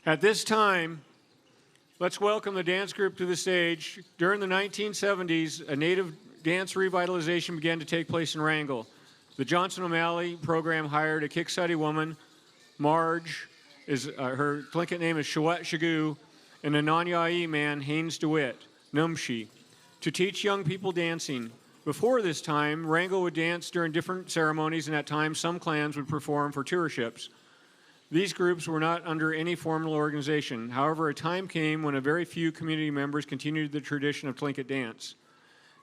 At this time, let's welcome the dance group to the stage. During the 1970s, a native dance revitalization began to take place in Wrangell. The Johnson O'Malley program hired a Shx'at woman, Marge, her Tlingit name is Shx'at, and a Nanyai man, Haynes DeWitt, Numshi, to teach young people dancing. Before this time, Wrangell would dance during different ceremonies, and at times some clans would perform for tourships. These groups were not under any formal organization. However, a time came when a very few community members continued the tradition of Tlingit dance.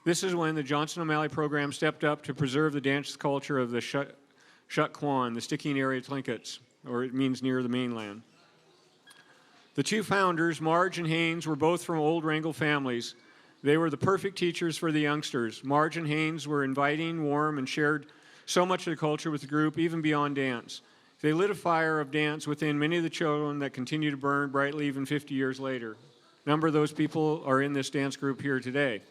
This is when the Johnson O'Malley program stepped up to preserve the dance culture of the Shx'at Kwáan, the sticking area Tlinkits, or it means near the mainland. The two founders, Marge and Haynes, were both from old Wrangell families. They were the perfect teachers for the youngsters. Marge and Haynes were inviting, warm, and shared so much of the culture with the group, even beyond dance. They lit a fire of dance within many of the children that continue to burn brightly even 50 years later. A number of those people are in this dance group here today.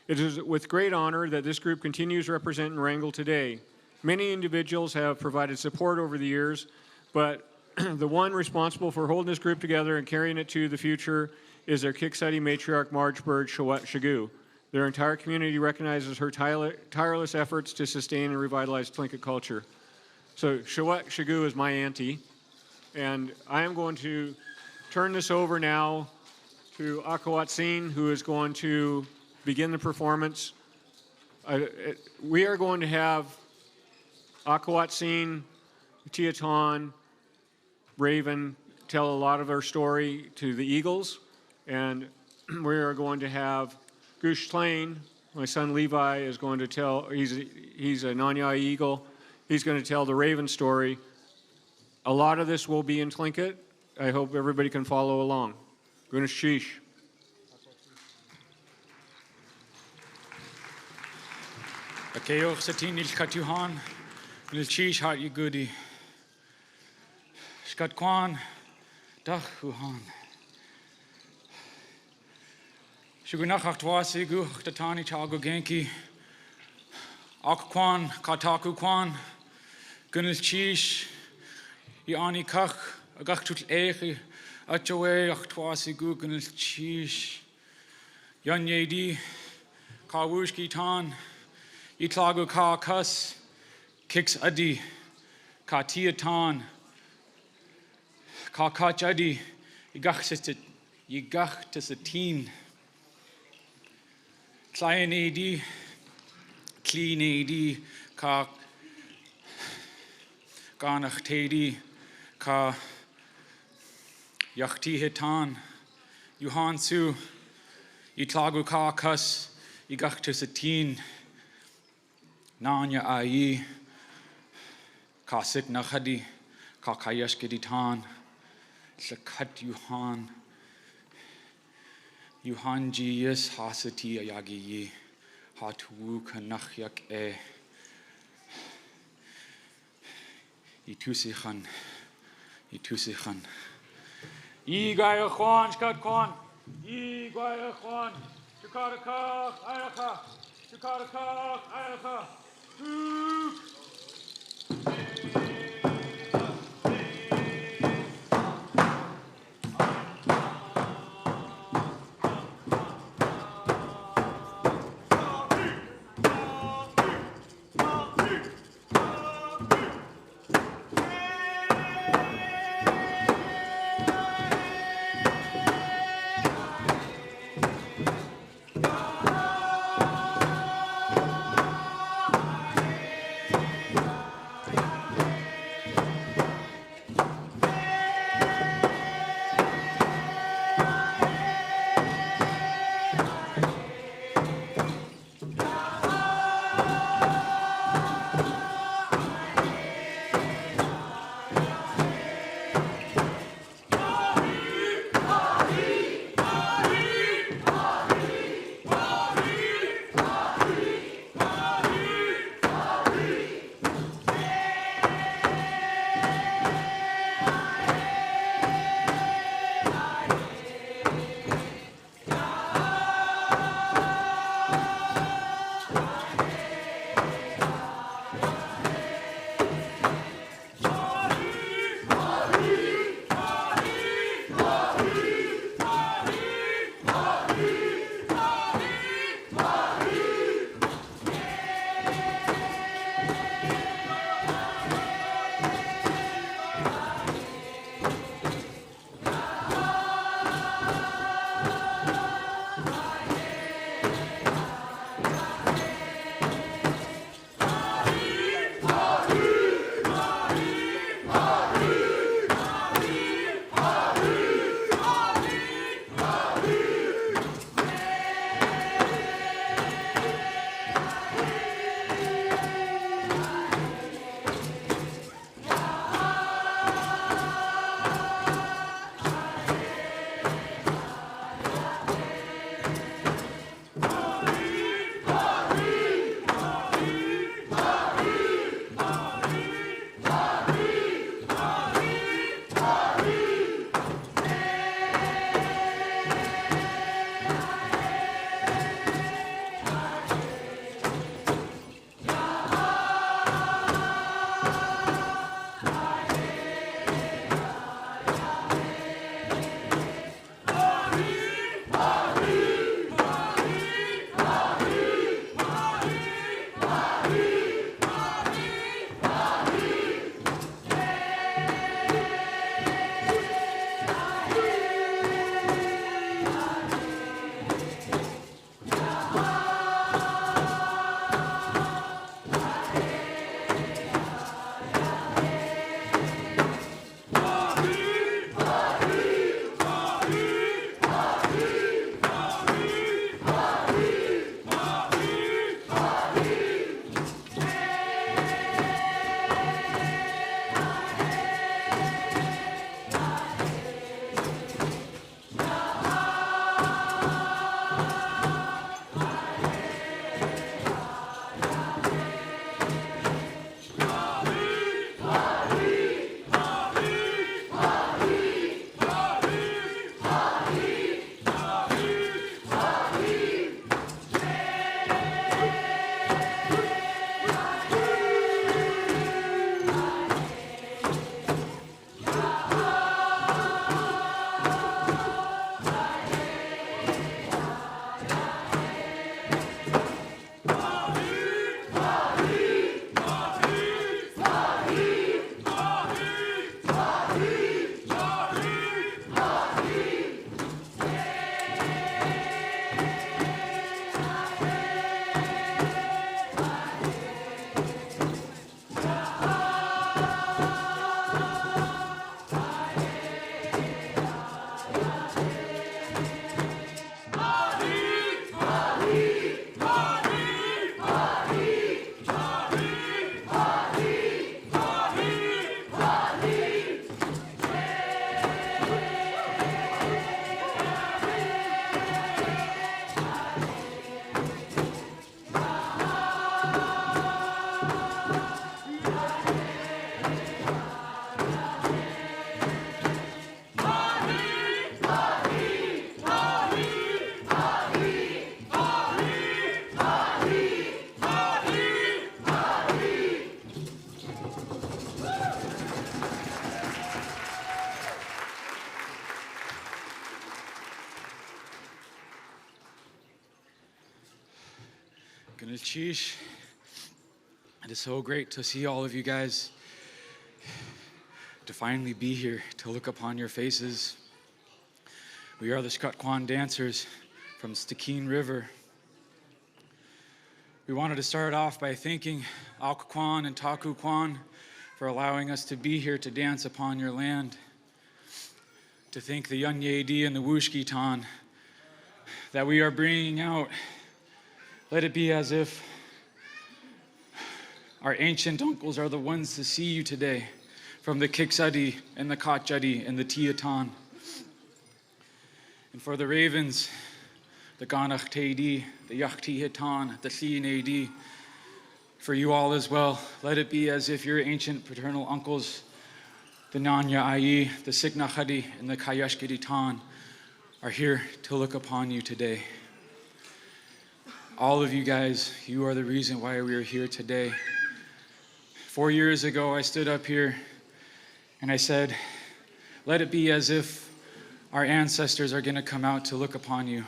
It is with great honor that this group continues representing Wrangell today. Many individuals have provided support over the years, but the one responsible for holding this group together and carrying it to the future is their Shx'at matriarch, Marge Bird Shx'at. Their entire community recognizes her tireless efforts to sustain and revitalize Tlingit culture. So Shx'at is my auntie, and I am going to turn this over now to Kwáan, who is going to begin the performance. We are going to have Kwáan, Tiaton, Raven tell a lot of their story to the Eagles, and we are going to have Gush Tlain, my son Levi, is going to tell, he's a Nanyai Eagle. He's going to tell the Raven story. A lot of this will be in Tlingit. I hope everybody can follow along. Guna Sheesh. Akayo satin il katuhan, il Sheesh heart you goody. Shx'at Kwáan, dach huhan. Shugunach achtwasi gu tatani chago genki. Kwáan, kataku Kwáan. Gunnel Sheesh, Iani Kach, Agachtul Echi, Achawe, Achtwasi Gu, Gunnel Sheesh, Yan Yedi, Kawushki Tan, Itlagu Ka Kas, Shx'at, Ka Tiatan, Ka Kachadi, Yigachtasatin, Klein Edi, Clean Edi, Ka Ganach Tedi, Ka Yachti Hitan, Yuhan Su, Itlagu Ka Kas, Igachtasatin, Nanya Ai, Ka Sik Nachadi, Ka Kayashkeditan, Shx'at Yuhan, Yuhan Ji Yes Hasati Ayagi, Hatu Kanachyak E. Itusichan. Igaya Kwáan, Shx'at Kwáan. Igaya Kwáan. Shukadakach, Ayaka. Shukadakach, Ayaka. Sheesh. It is so great to see all of you guys, to finally be here, to look upon your faces. We are the Shx'at Kwáan dancers from Stikeen River. We wanted to start off by thanking Kwáan and Kwáan for allowing us to be here to dance upon your land. To thank the Yunyedi and the Wushkitan that we are bringing out. Let it be as if our ancient uncles are the ones to see you today, from the Shx'at and the Kachadi and the Tiatan. And for the ravens, the Ganach Teidi, the Yachti Hitan, the Chinedi, for you all as well, let it be as if your ancient paternal uncles, the Nanya Ai, the Signachadi, and the Kayashkiritan, are here to look upon you today. All of you guys, you are the reason why we are here today. 4 years ago, I stood up here and I said, let it be as if our ancestors are going to come out to look upon you.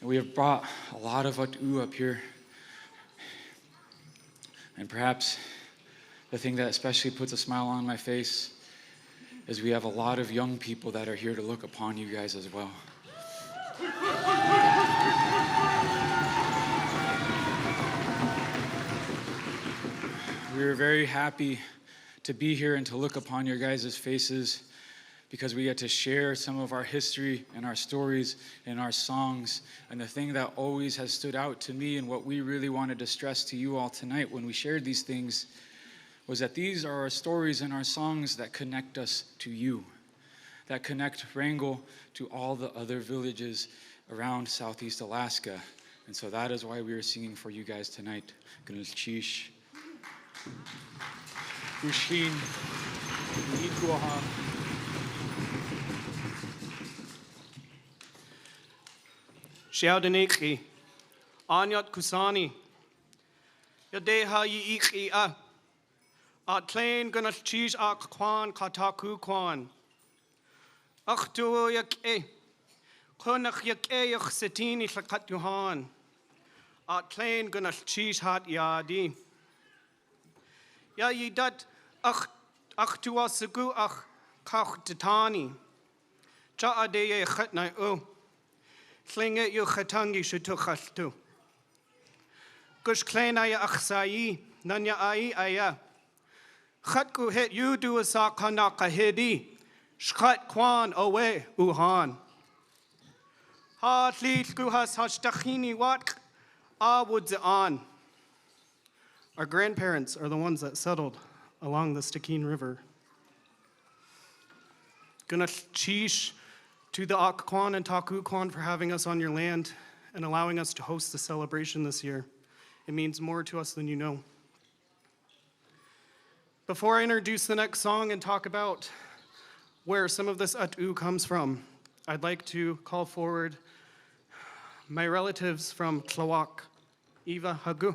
And we have brought a lot of Atu up here. And perhaps the thing that especially puts a smile on my face is we have a lot of young people that are here to look upon you guys as well. We are very happy to be here and to look upon your guys' faces because we get to share some of our history and our stories and our songs. And the thing that always has stood out to me and what we really wanted to stress to you all tonight when we shared these things was that these are our stories and our songs that connect us to you, that connect Wrangell to all the other villages around Southeast Alaska. And so that is why we are singing for you guys tonight. Gnulchish. Ushin. Ikuaha. Shiaudaniki. Anyat Kusani. Yadeha Yiiki A. Atlain Gunachij Ak Kwáan Kataku Kwáan. Achtu Yake. Kunach Yake Yachsetini Shakatuhan. Atlain Gunachij Hat Yadi. Ya Yidat Achtua Sugu Ach Kach Titani. Ja Adeye Khatnai O. Slinge yu Khatangi Shutukhashtu. Kush Klenaya Aksai. Nanya Ai Aya. Khatku hit you do a sakanaka hidi. Shx'at Kwáan away Uhan. Ha Tlitzku has Hashtachini Wat Awudze. Our grandparents are the ones that settled along the Stikeen River. Gunachchish to the Kwáan and Kwáan for having us on your land and allowing us to host the celebration this year. It means more to us than you know. Before I introduce the next song and talk about where some of this Atu comes from, I'd like to call forward my relatives from Tlawak, Eva Hagu.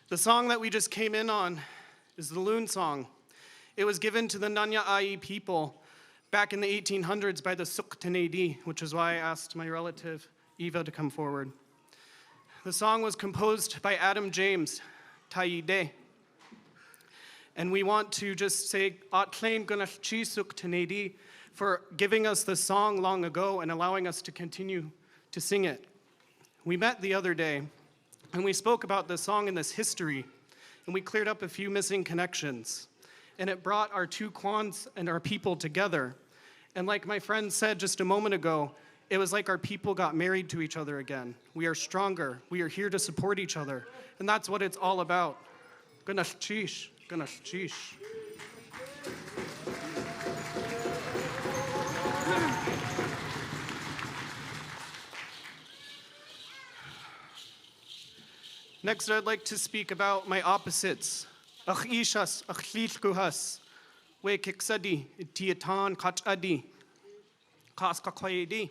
The song that we just came in on is the Loon Song. It was given to the Nanya Ai people back in the 1800s by the Suktanedi, which is why I asked my relative Eva to come forward. The song was composed by Adam James, Taide. And we want to just say, Atlain Gunachchi Suktanedi, for giving us the song long ago and allowing us to continue to sing it. We met the other day, and we spoke about the song and this history, and we cleared up a few missing connections. And it brought our two Kwáans and our people together. And like my friend said just a moment ago, it was like our people got married to each other again. We are stronger. We are here to support each other. And that's what it's all about. Gunachchish, Gunachchish. Next, I'd like to speak about my opposites. Achishas, Achlishkuhas, We Kiksadi, Tiatan Kachadi, Kaskakwaidi.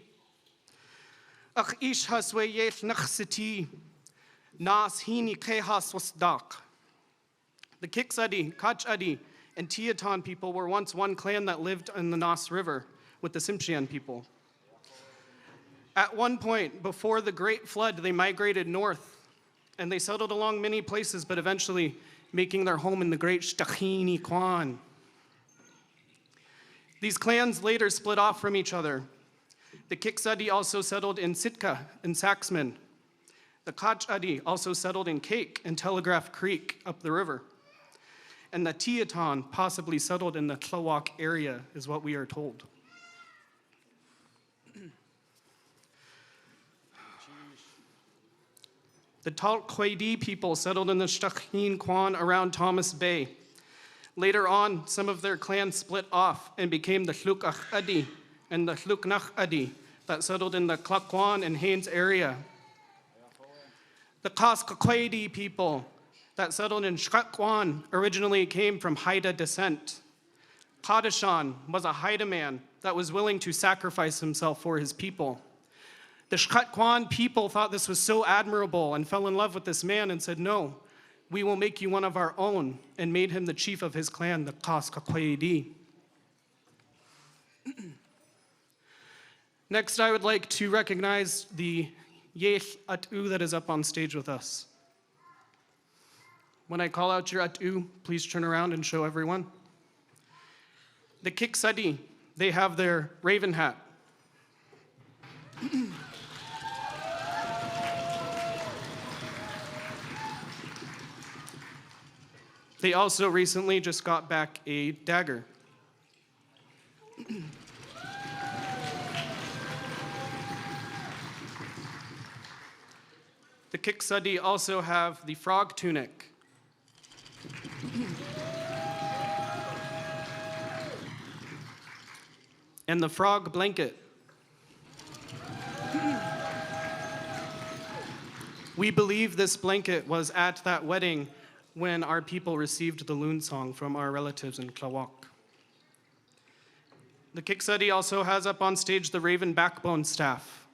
Ach ish haswe yech nakhsiti, nas hini kehas wasdak. The Shx'at, Kwáan, and Teton people were once one clan that lived in the Nass River with the Tsimshian people. At one point, before the Great Flood, they migrated north, and they settled along many places, but eventually making their home in the great Shx'at Kwáan. These clans later split off from each other. The Shx'at also settled in Sitka and Saxman. The Kwáan also settled in Cake and Telegraph Creek up the river. And the Teton possibly settled in the Tlawak area, is what we are told. The Talquaidi people settled in the Shx'at Kwáan around Thomas Bay. Later on, some of their clans split off and became the Shx'at and the Shx'at that settled in the Kwáan and Haines area. The Kwáan people that settled in Shx'at Kwáan originally came from Haida descent. Kadashan was a Haida man that was willing to sacrifice himself for his people. The Shx'at Kwáan people thought this was so admirable and fell in love with this man and said, "No, we will make you one of our own," and made him the chief of his clan, the Kwáan. Next, I would like to recognize the Yech Atu that is up on stage with us. When I call out your Atu, please turn around and show everyone. The Shx'at, they have their raven hat. They also recently just got back a dagger. The Shx'at also have the frog tunic. And the frog blanket. We believe this blanket was at that wedding when our people received the loon song from our relatives in Tlawak. The Shx'at also has up on stage the raven backbone staff.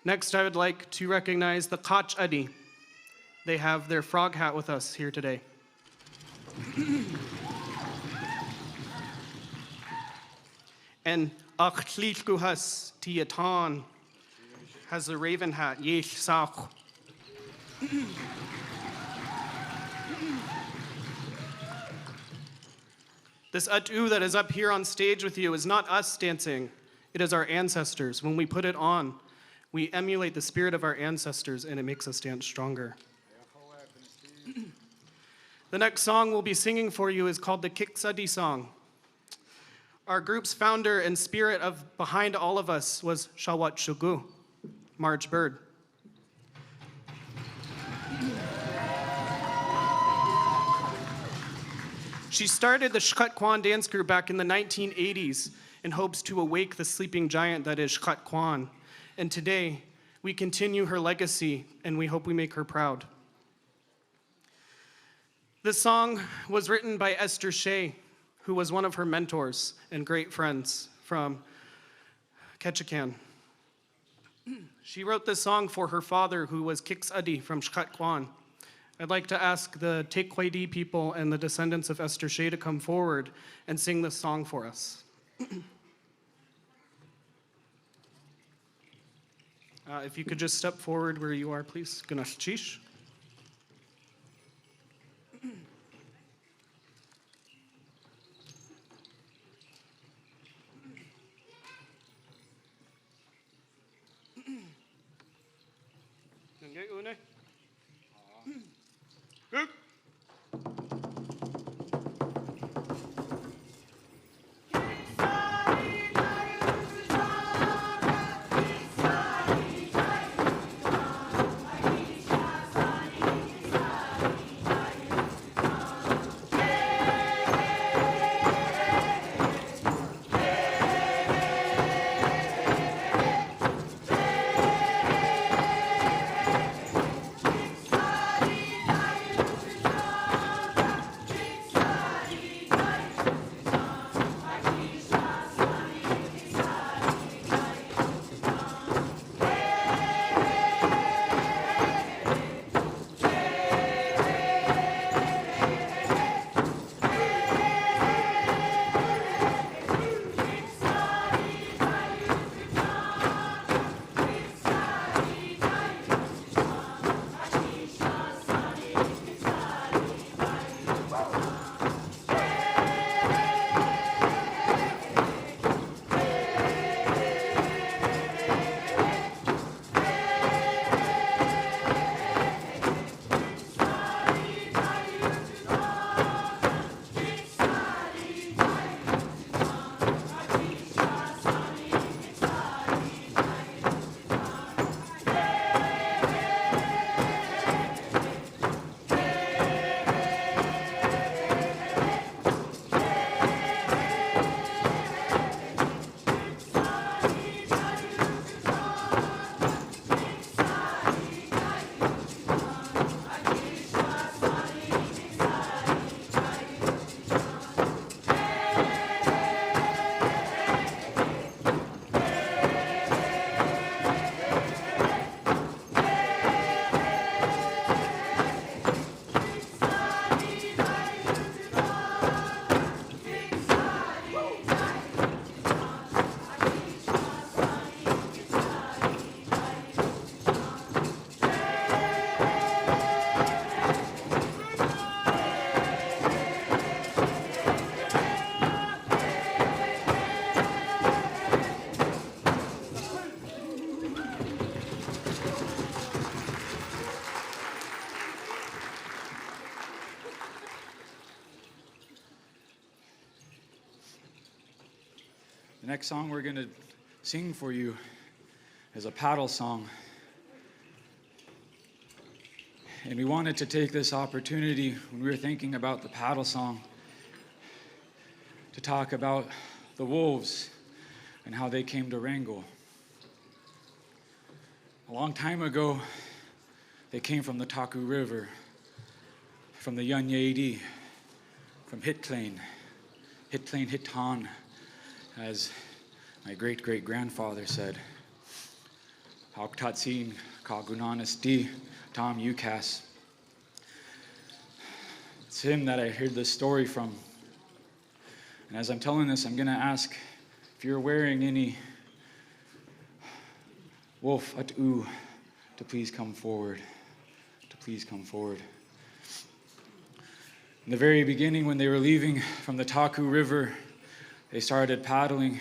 Next, I would like to recognize the Kwáan. They have their frog hat with us here today. And Akhlikuhas Teton has the raven hat, Shx'at. This Atu that is up here on stage with you is not us dancing, it is our ancestors. When we put it on, we emulate the spirit of our ancestors and it makes us dance stronger. The next song we'll be singing for you is called the Shx'at song. Our group's founder and spirit behind all of us was Shawat Shugu, Marge Bird. She started the Shx'at Kwáan dance group back in the 1980s in hopes to awake the sleeping giant that is Shx'at Kwáan. And today, we continue her legacy and we hope we make her proud. This song was written by Esther Shea, who was one of her mentors and great friends from Ketchikan. She wrote this song for her father, who was Shx'at from Shx'at Kwáan. I'd like to ask the Kwáan people and the descendants of Esther Shea to come forward and sing this song for us. If you could just step forward where you are, please. Ganashchish. next song we're going to sing for you is a paddle song. And we wanted to take this opportunity when we were thinking about the paddle song to talk about the wolves and how they came to Wrangell. A long time ago, they came from the Taku River, from the Yunyadi, from Hitlane, Hitan, as my great-great-grandfather said. Hauktatsin, Kagunanis D, Tom Ukas. It's him that I heard this story from. And as I'm telling this, I'm going to ask if you're wearing any wolf at'u to please come forward. In the very beginning, when they were leaving from the Taku River, they started paddling.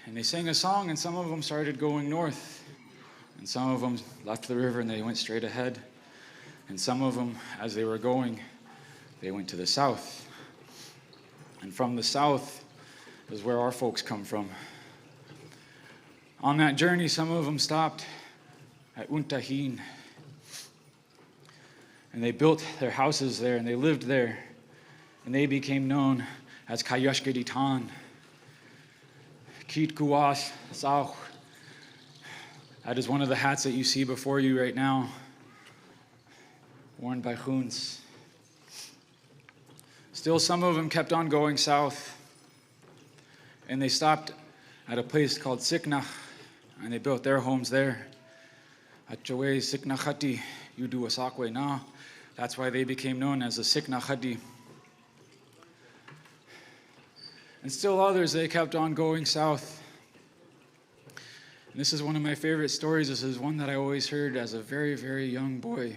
And they sang a song, and some of them started going north. And some of them left the river and they went straight ahead. And some of them, as they were going, they went to the south. And from the south is where our folks come from. On that journey, some of them stopped at Untahin. And they built their houses there and they lived there. And they became known as Kayashkeditan, Kit Kuwas Sauch. That is one of the hats that you see before you right now, worn by Khoons. Still, some of them kept on going south, and they stopped at a place called Siknach, and they built their homes there. Atchawe Siknachati Yudu Asakwe Na. That's why they became known as the Siknachati. And still others, they kept on going south. And this is one of my favorite stories. This is one that I always heard as a very, very young boy.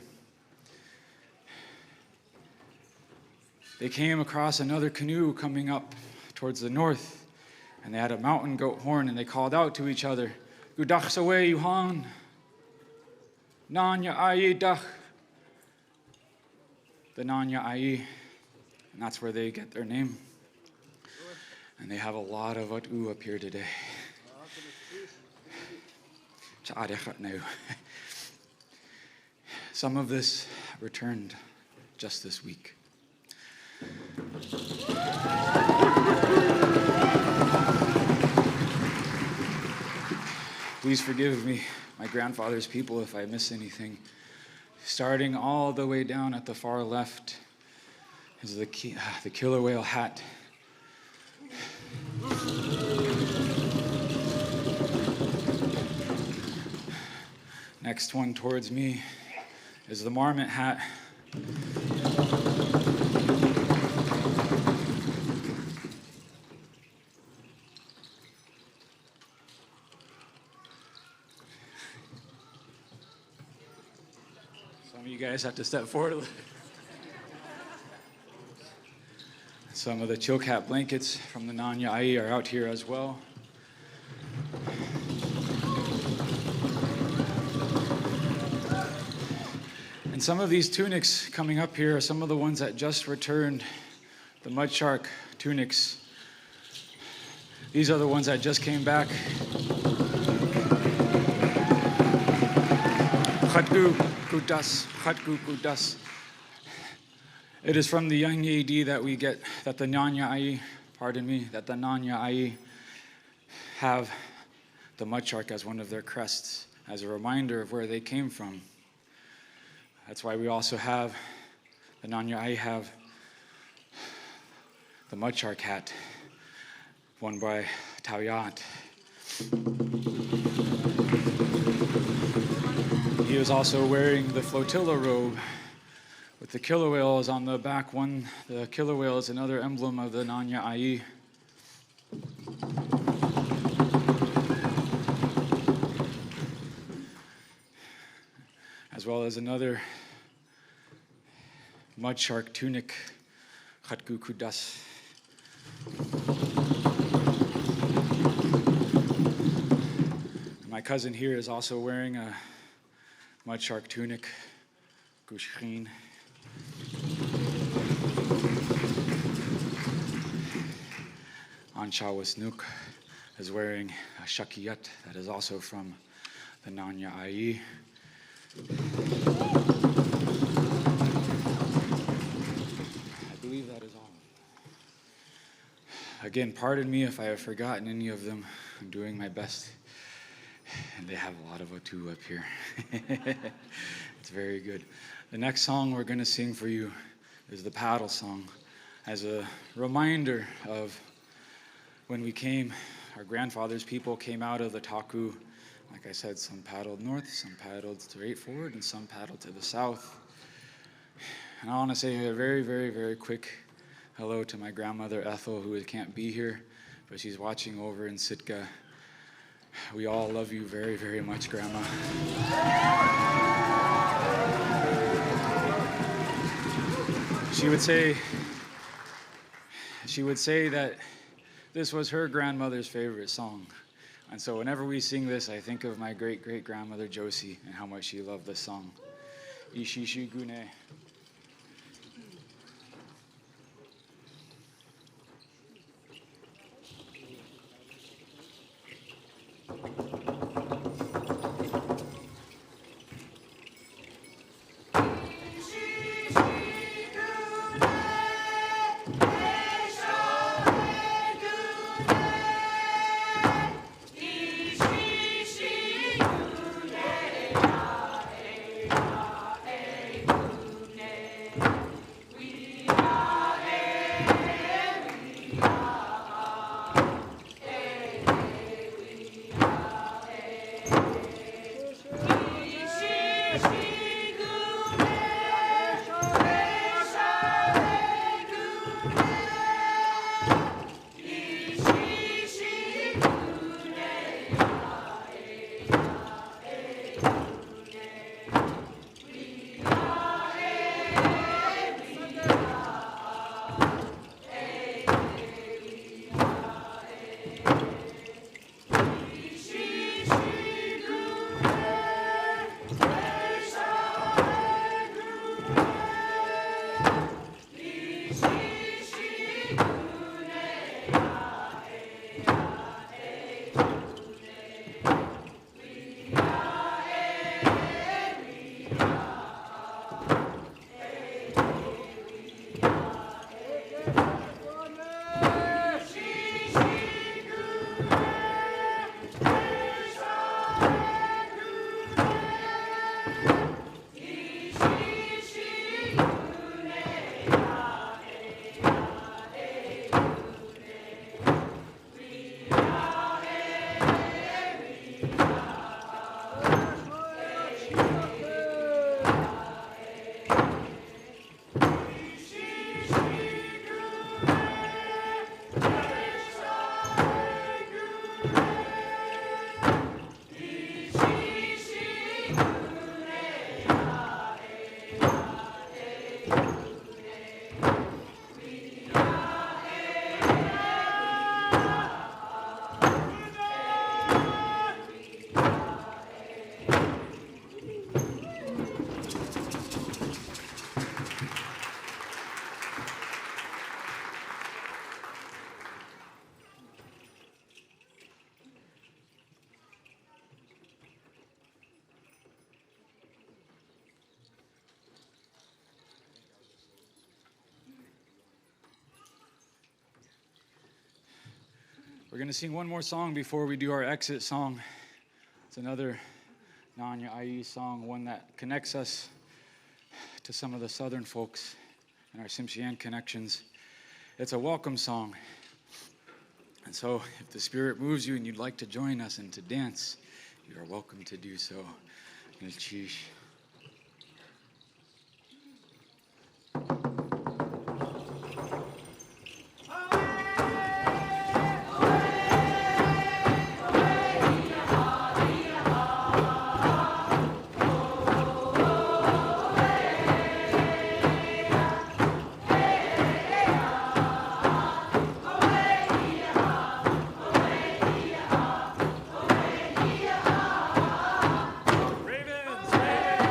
They came across another canoe coming up towards the north, and they had a mountain goat horn, and they called out to each other, Gudach sawe yuhan, Nanya ayi dach. The Nanya ayi, and that's where they get their name. And they have a lot of at'u up here today. Some of this returned just this week. Please forgive me, my grandfather's people, if I miss anything. Starting all the way down at the far left is the killer whale hat. Next one towards me is the marmot hat. Some of you guys have to step forward a little. Some of the chilkat blankets from the Nanya Ai are out here as well. And some of these tunics coming up here are some of the ones that just returned, the mud shark tunics. These are the ones that just came back. Khatgu kudas. It is from the Yunyadi that we get, that the Nanya Ai have the mud shark as one of their crests, as a reminder of where they came from. That's why we also have, the Nanya Ai have the mud shark hat, worn by Taoyat. He was also wearing the flotilla robe with the killer whales on the back. The killer whale is another emblem of the Nanya Ai. As well as another mud shark tunic, Khatgu Kudas. My cousin here is also wearing a mud shark tunic, Gushrin. Anshawas Nuk, is wearing a Shx'at that is also from the Nanya Ai. I believe that is all. Again, pardon me if I have forgotten any of them. I'm doing my best. And they have a lot of Otu up here. It's very good. The next song we're going to sing for you is the paddle song, as a reminder of when we came, our grandfathers' people came out of the Taku. Like I said, some paddled north, some paddled straight forward, and some paddled to the south. And I want to say a very, very, very quick hello to my grandmother Ethel, who can't be here, but she's watching over in Sitka. We all love you very, very much, Grandma. She would say that this was her grandmother's favorite song. And so whenever we sing this, I think of my great-great-grandmother Josie and how much she loved this song. Ishishi Gune. We're going to sing one more song before we do our exit song. It's another Nanya Ai song, one that connects us to some of the southern folks and our Tsimshian connections. It's a welcome song. And so if the Spirit moves you and you'd like to join us and to dance, you are welcome to do so. Nilchish. Ravens!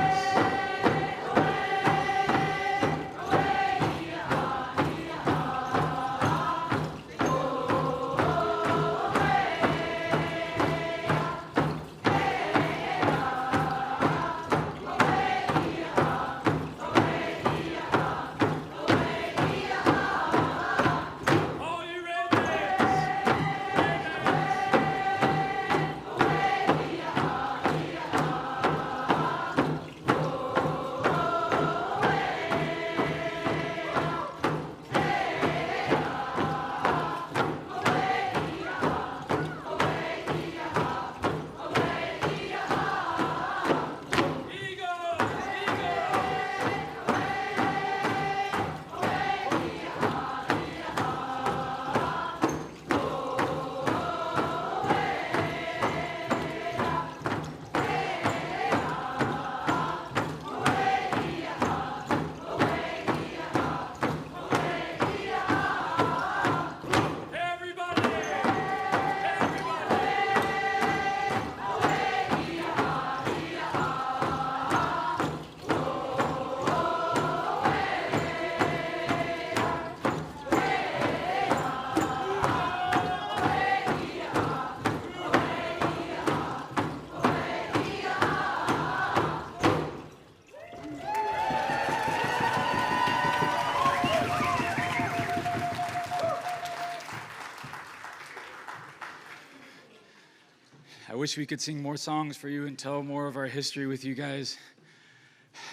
I wish we could sing more songs for you and tell more of our history with you guys,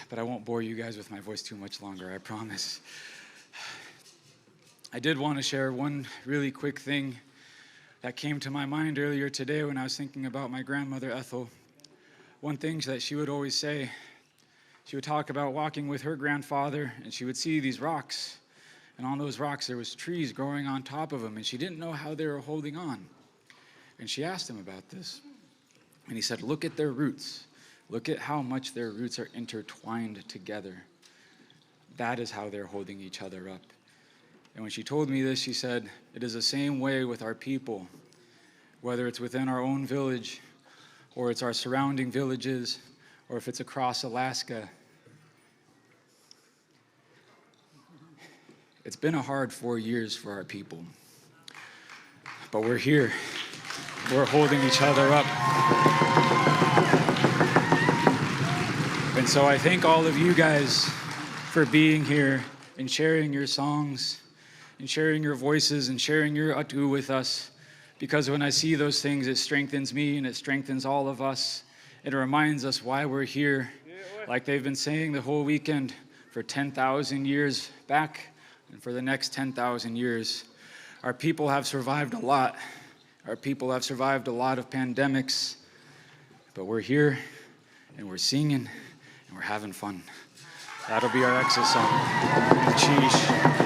but I won't bore you guys with my voice too much longer, I promise. I did want to share one really quick thing that came to my mind earlier today when I was thinking about my grandmother, Ethel. One thing that she would always say, she would talk about walking with her grandfather, and she would see these rocks, and on those rocks there was trees growing on top of them, and she didn't know how they were holding on. And she asked him about this, and he said, look at their roots. Look at how much their roots are intertwined together. That is how they're holding each other up. And when she told me this, she said, it is the same way with our people, whether it's within our own village, or it's our surrounding villages, or if it's across Alaska. It's been a hard 4 years for our people, but we're here. We're holding each other up. And so I thank all of you guys for being here and sharing your songs and sharing your voices and sharing your atu with us, because when I see those things, it strengthens me and it strengthens all of us. It reminds us why we're here, like they've been saying the whole weekend, for 10,000 years back and for the next 10,000 years. Our people have survived a lot. Our people have survived a lot of pandemics, but we're here and we're singing and we're having fun. That'll be our exit song. Cheesh.